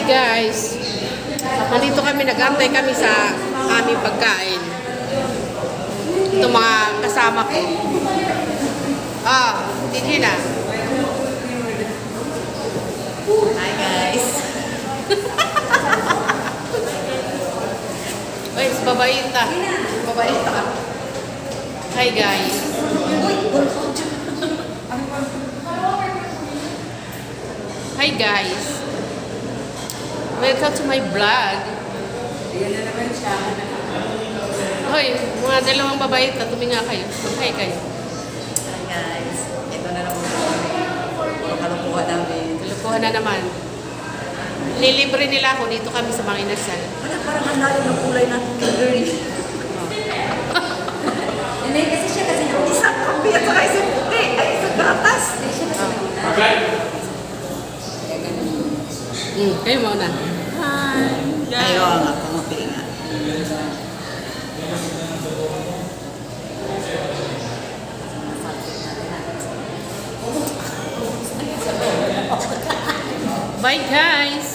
Guys, nandito kami, nag-antay kami sa aming pagkain. Ito mga kasama ko. Hindi na. Hi guys. Uy, babaita. Babaita ka. Hi guys. Hi guys. Welcome to my vlog. Ayan na naman siya. Hoy, mga dalawang babaita, tuminga kayo. Hi kayo. Hi guys. Ito na naman kami. Puro kalukuhan namin. Kalukuhan na naman. Nilibre nila ako, dito kami sa mga inasal. Parang ang layo ng kulay ng girl. Hindi kasi siya kasi isang kape at saka isang puti. Ay, isang gatas. Hindi siya kasi nauna. Kayo mauna. Hi. Ayaw nga, pumuti nga. Bye guys!